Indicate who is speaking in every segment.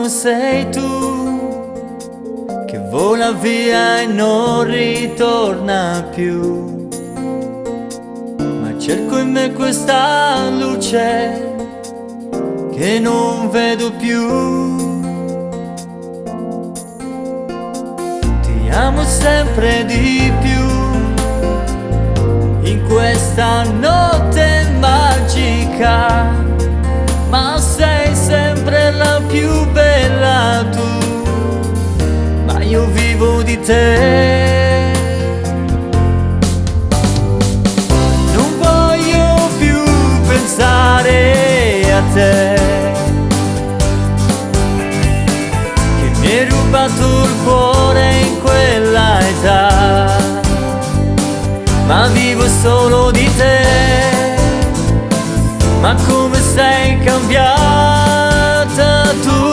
Speaker 1: non sei tu, che vola via e non ritorna più. Ma cerco in me questa luce che non vedo più. Ti amo sempre di più in questa notte magica, ma sei sempre la più bella tu, ma io vivo di te. Non voglio più pensare a te, che mi hai rubato il cuore in quella età, ma vivo solo di te. Ma come sei cambiata tu,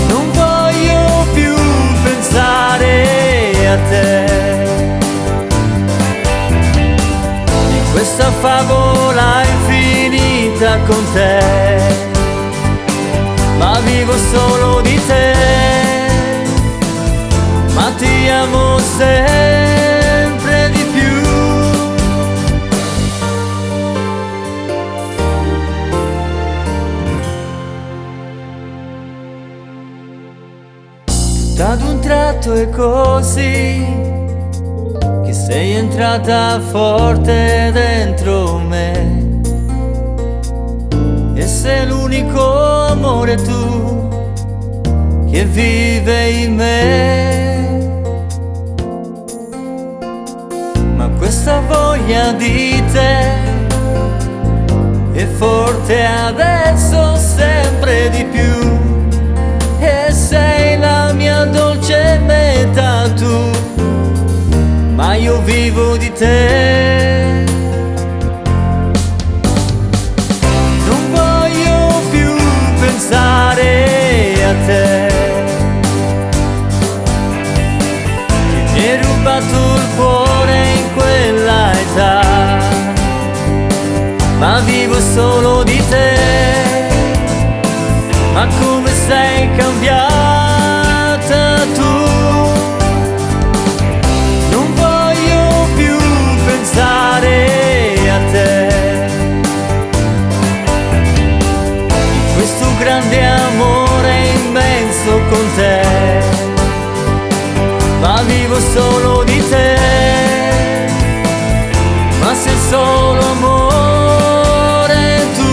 Speaker 1: non voglio più pensare a te. In questa favola infinita con te, ma vivo solo di te. Ma ti amo sempre di più. Ad un tratto è così, che sei entrata forte dentro me, e sei l'unico amore tu che vive in me. Ma questa voglia di te è forte adesso sempre di più, e sei la mia dolce metà tu, ma io vivo di te. Non voglio più pensare a te, che mi hai rubato il cuore in quella età, ma vivo solo di te. Ma come sei cambiata tu, non voglio più pensare a te. In questo grande amore immenso con te, ma vivo solo di te. Ma sei solo amore tu.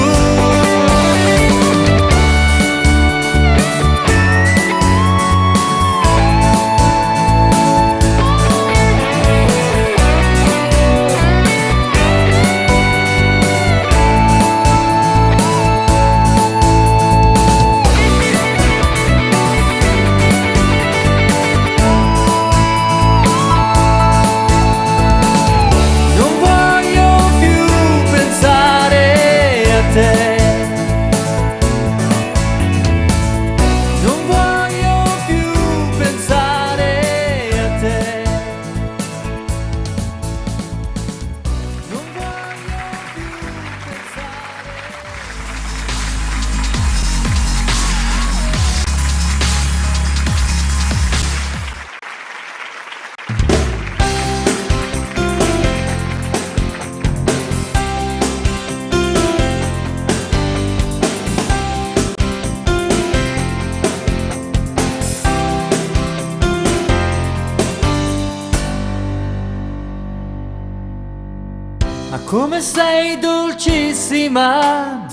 Speaker 1: Ma come sei dolcissima,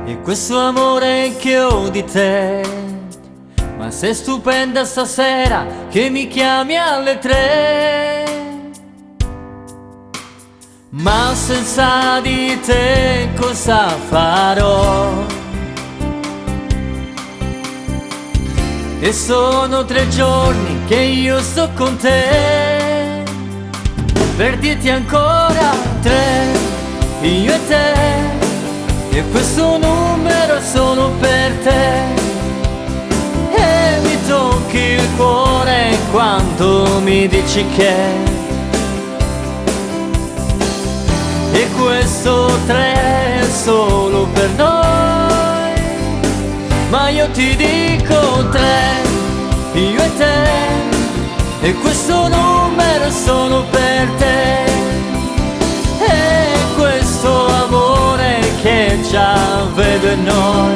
Speaker 1: e questo amore che ho di te. Ma sei stupenda stasera che mi chiami alle 3. Ma senza di te cosa farò? E sono 3 giorni che io sto con te, per dirti ancora 3, io e te, e questo numero è solo per te. E mi tocchi il cuore quando mi dici che, e questo 3 è solo per noi. ma io ti dico tre, io e te, e questo numero è solo per te. E questo amore che già vedo in noi,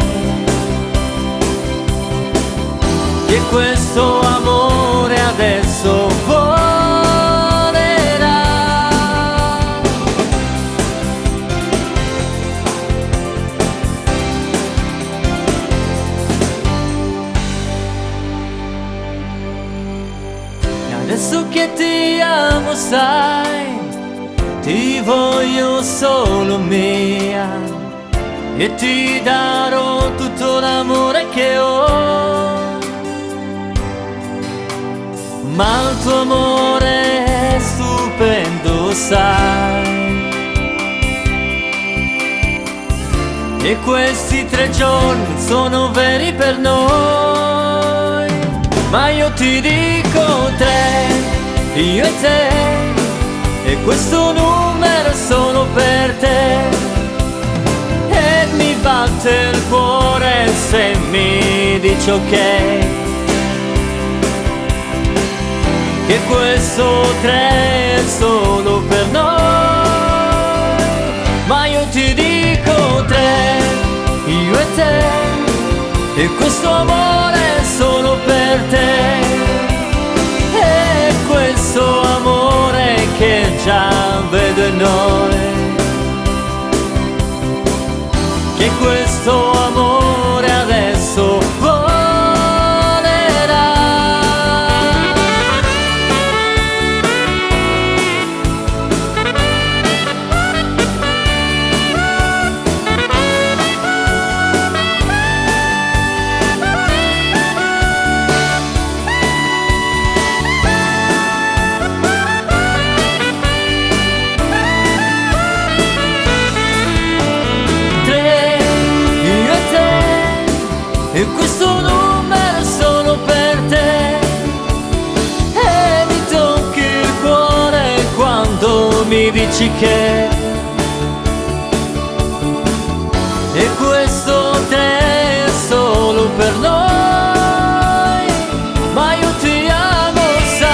Speaker 1: e questo amore adesso volerà. E adesso che ti amo sai, ti voglio solo mia, e ti darò tutto l'amore che ho. Ma il tuo amore è stupendo, sai, e questi 3 giorni sono veri per noi. Ma io ti dico 3, io e te, e questo numero è solo per te. E mi batte il cuore se mi dici ok, che questo 3 è solo per noi. Ma io ti dico 3, io e te, e questo amore è solo per te. E questo amore che già vedo in noi, che questo amore adesso volerà. E questo numero è solo per te. E mi tocchi il cuore quando mi dici che. E questo 3 è solo per noi. Ma io ti amo, sai.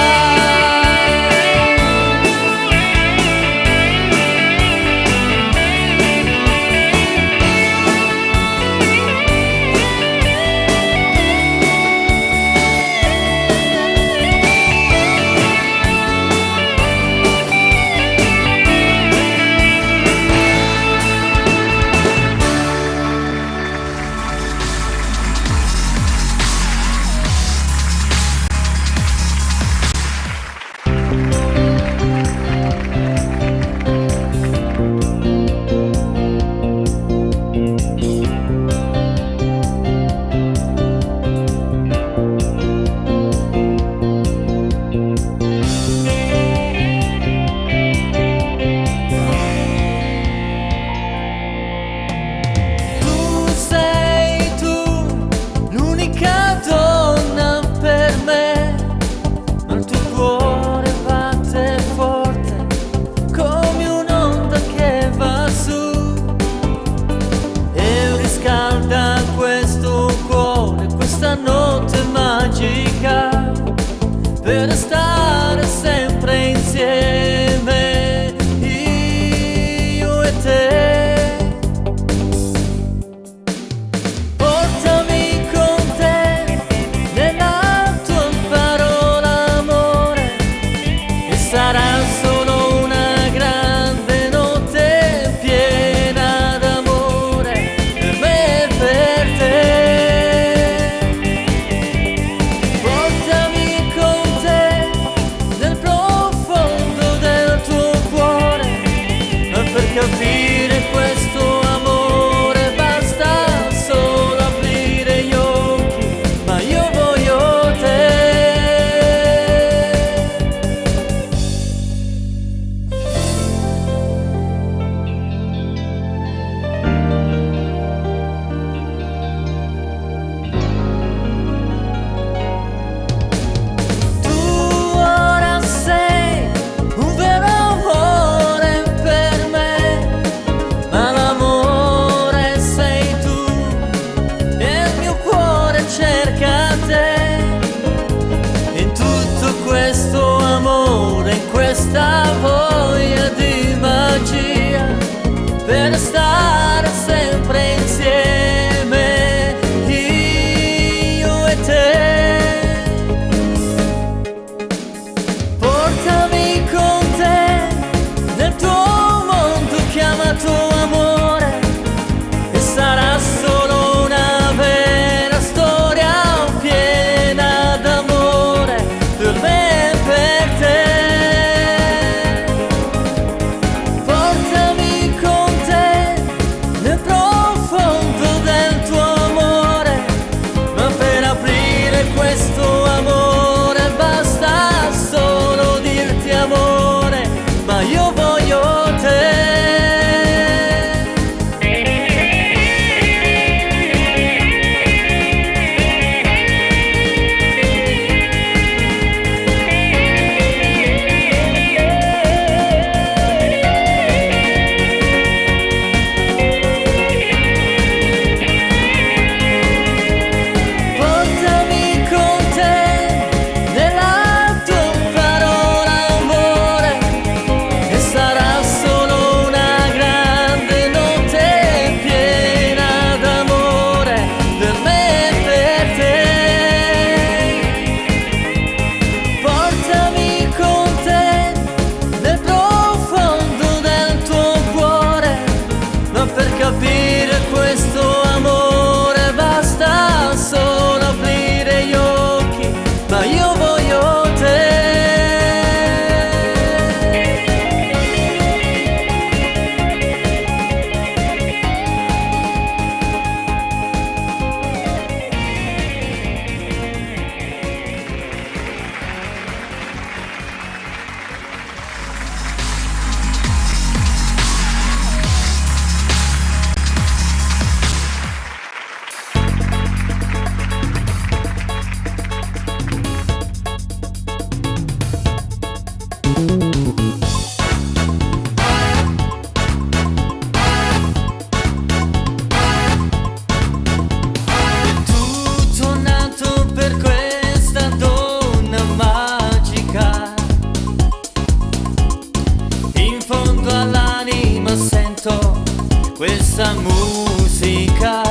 Speaker 1: questa musica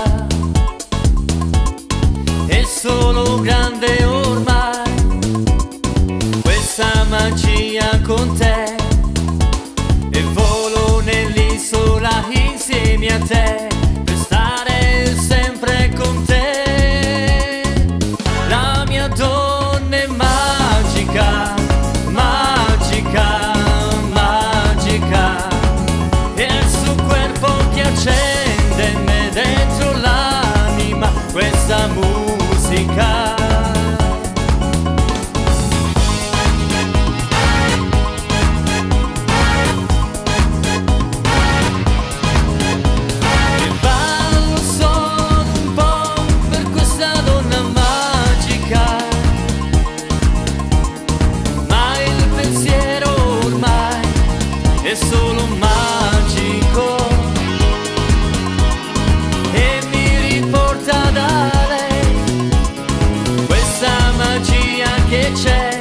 Speaker 1: è solo grande ormai, questa magia con te, e volo nell'isola insieme a te per stare sempre con te. La mia donna è magica, magica, magica, e il suo corpo che accende me dentro l'anima, questa musica. E ballo solo un po' per questa donna magica, ma il pensiero ormai è solo magico e mi riporta da lei, questa magia che c'è,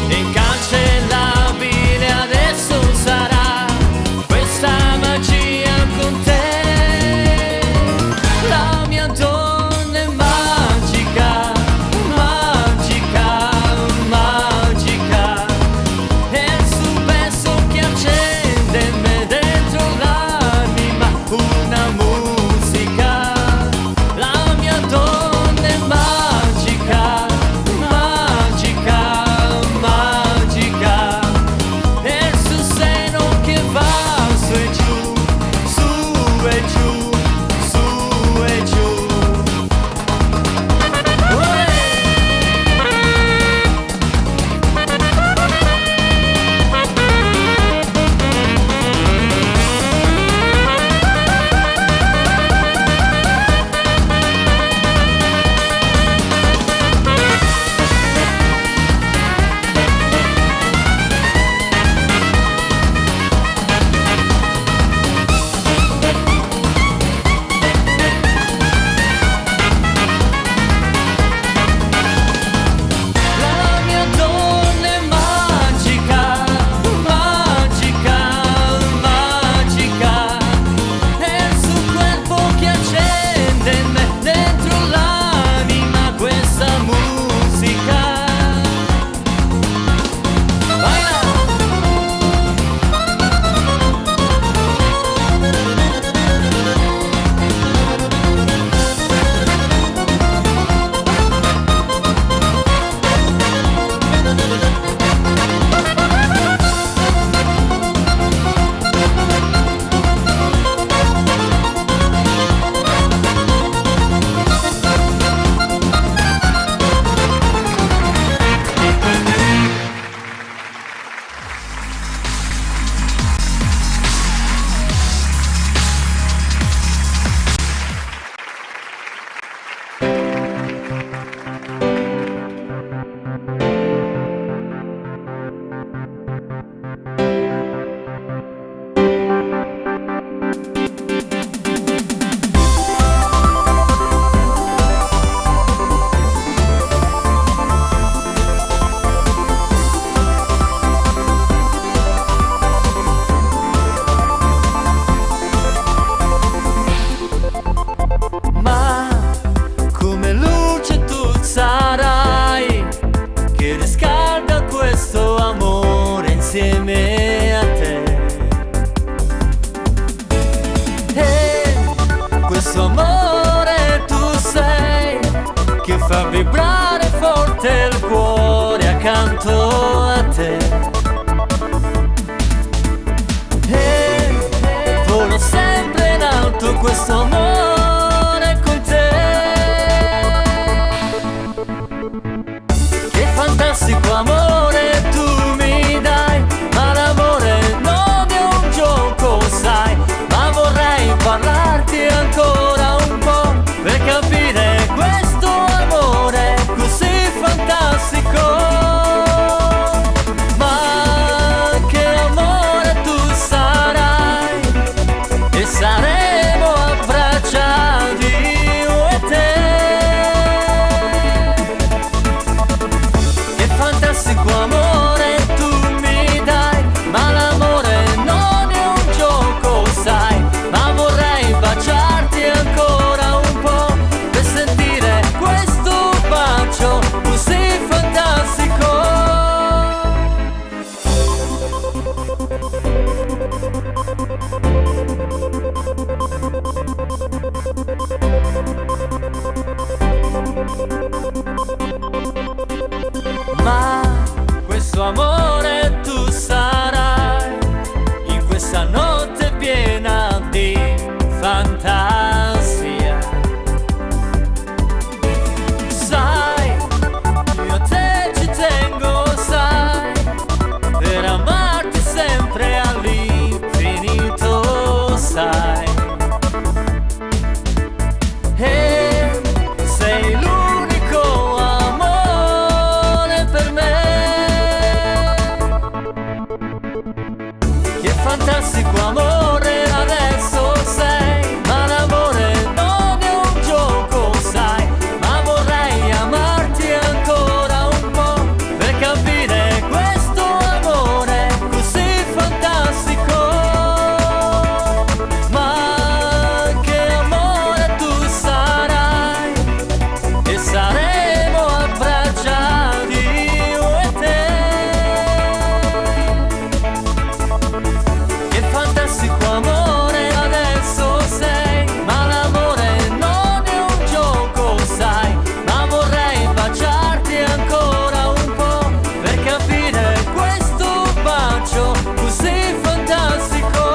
Speaker 1: incancellabile adesso sarà, questa magia con te. La mia donna è magica, magica, magica, e il suo beso che accende me dentro l'anima, una musica. La mia donna è magica, magica, magica, e il suo seno che va su e giù, su e giù, su e giù. Uè! La mia donna è magica, magica, magica, e il suo corpo che accende me dentro l'anima, questa musica. Baila! Ma come luce tu sarai, che riscalda questo amore insieme a te. E questo amore tu sei, che fa vibrare forte il cuore accanto a te. E volo sempre in alto questo amore con te. Che fantastico amore tu mi dai, ma l'amore non è un gioco, sai, ma vorrei parlarti ancora un po' per capire questo amore così fantastico. Ma che amore tu sarai, e saremo abbracciati questa notte piena di fantasia. Sai, io a te ci tengo, sai, per amarti sempre all'infinito, sai. E sei l'unico amore per me. Che fantastico amore adesso sei, ma l'amore non è un gioco, sai, ma vorrei amarti ancora un po' per capire questo amore così fantastico. Ma che amore tu sarai, e saremo abbracciati io e te. Che fantastico amore adesso sei, ma l'amore non è un gioco, sai, ma vorrei baciarti ancora un po' per capire questo bacio così fantastico.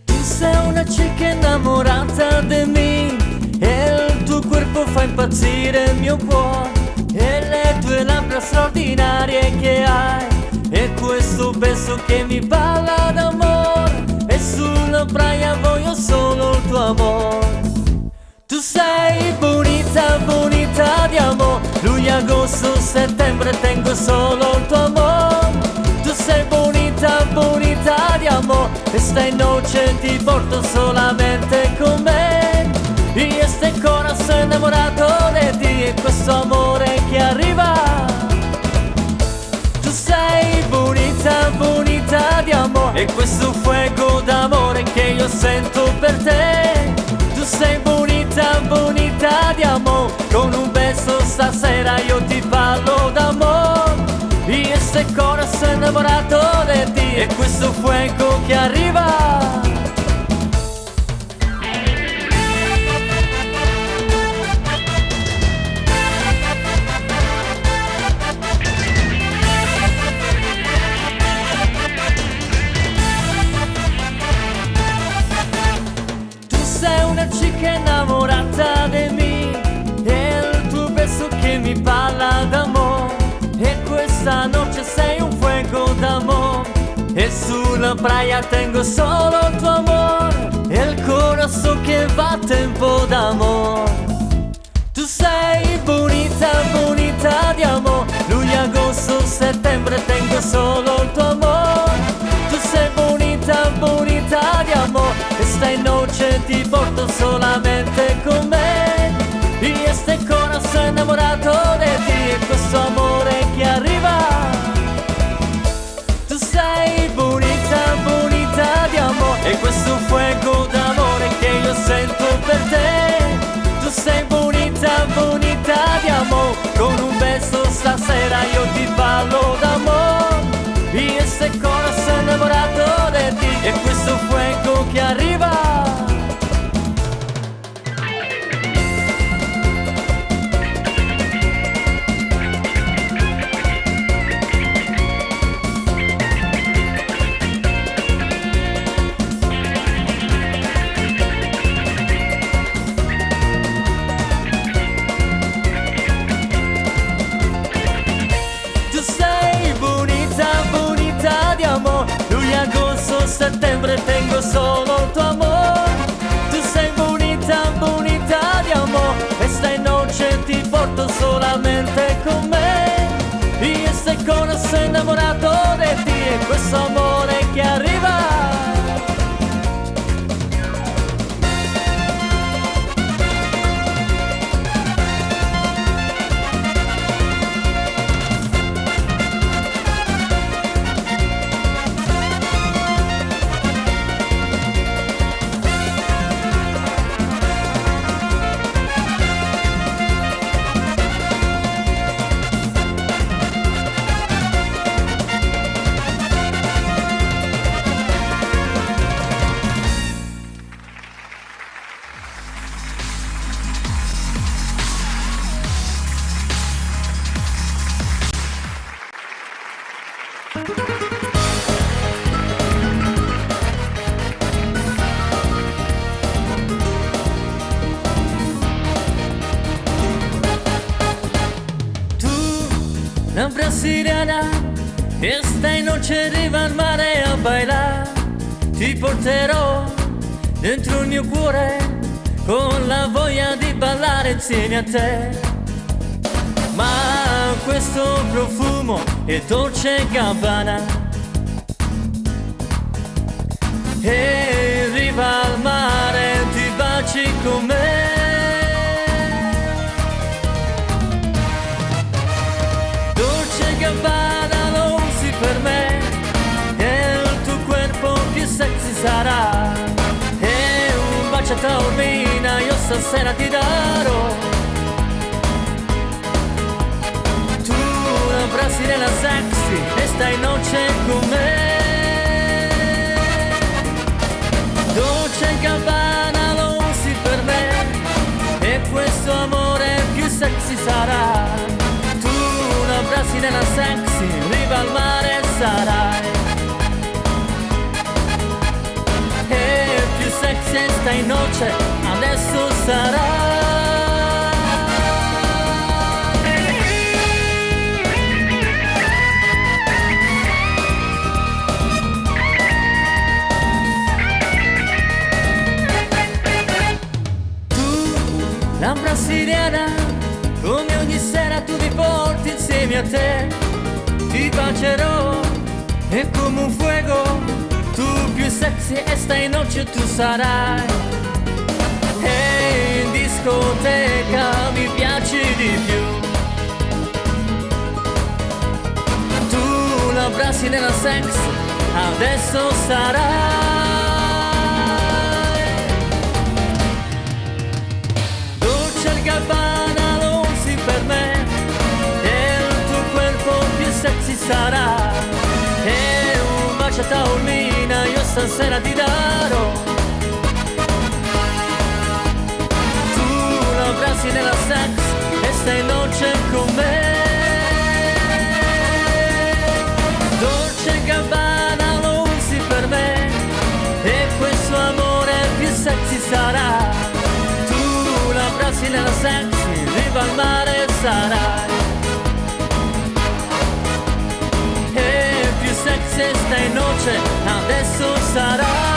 Speaker 1: Tu sei una chica innamorata di me, e il tuo corpo fa impazzire il mio cuore, e le tue labbra straordinarie che hai, e questo beso che mi parla d'amore, e sulla praia voglio solo il tuo amore. Tu sei bonita, bonita di amore, luglio, agosto, settembre tengo solo il tuo amore. Tu sei bonita, bonita di amore, e stai noche ti porto solamente con me. Y este corazón enamorado de ti, e questo amore che arriva. Tu sei bonita, bonita di amore, e questo fuoco d'amore che io sento per te. Tu sei bonita, bonita di amore, con un beso stasera io ti parlo d'amore. Y este corazón enamorado de ti, e questo fuoco che arriva. Tu sei una chica innamorata di me, e il tuo beso che mi parla d'amore, e questa noche sei un fuoco d'amore, e sulla praia tengo solo il tuo amore, e il corazón che va a tempo d'amore. Tu sei bonita, bonita di amore, luglio, agosto, settembre tengo solo il tuo amore. Tu sei bonita, bonita di amore, e stai noche ti porto solamente con me. Y este corazón enamorado de ti, e questo amore che arriva. Tu sei bonita, bonita di amore, e questo fuoco d'amore che io sento per te. Tu sei bonita, bonita di amore, con un beso stasera io ti parlo d'amore. Y este corazón enamorado de ti, e questo fuoco che arriva. Tu sei bonita, bonita di amore, luglio, agosto, settembre tengo solo il tuo amore. Tu sei bonita, bonita di amore, e stai noche ti porto solamente con me. Y este corazón enamorado de ti, e questo amore che arriva. brasiliana e stai noce arriva al mare a ballare. Ti porterò dentro il mio cuore con la voglia di ballare insieme a te. Ma questo profumo è Dolce & Gabbana e in riva al mare ti baci con me. Dolce & Gabbana lo usi per me e il tuo corpo più sexy sarà. E un bacio a Taormina io stasera ti darò. Tu una brasiliana sexy e stai noce con me. Dolce & Gabbana lo usi per me e questo amore più sexy sarà. Tu una brasiliana sexy, riva al mare sarai. E più sexy stai noce, adesso sarà. La brasiliana, come ogni sera tu mi porti insieme a te. Ti bacerò e come un fuoco, tu più sexy e stai noce tu sarai. E in discoteca mi piaci di più. Tu la brasiliana sexy, adesso sarai. Gabbana lo usi per me e il tuo corpo più sexy sarà. E un bacio a Taormina io stasera ti darò. Tu la brasiliana sexy e stai noce con me. Dolce & Gabbana lo usi per me e questo amore più sexy sarà. Brasiliana sexy, riva al mare sarai. E più sexy stai noce, adesso sarai.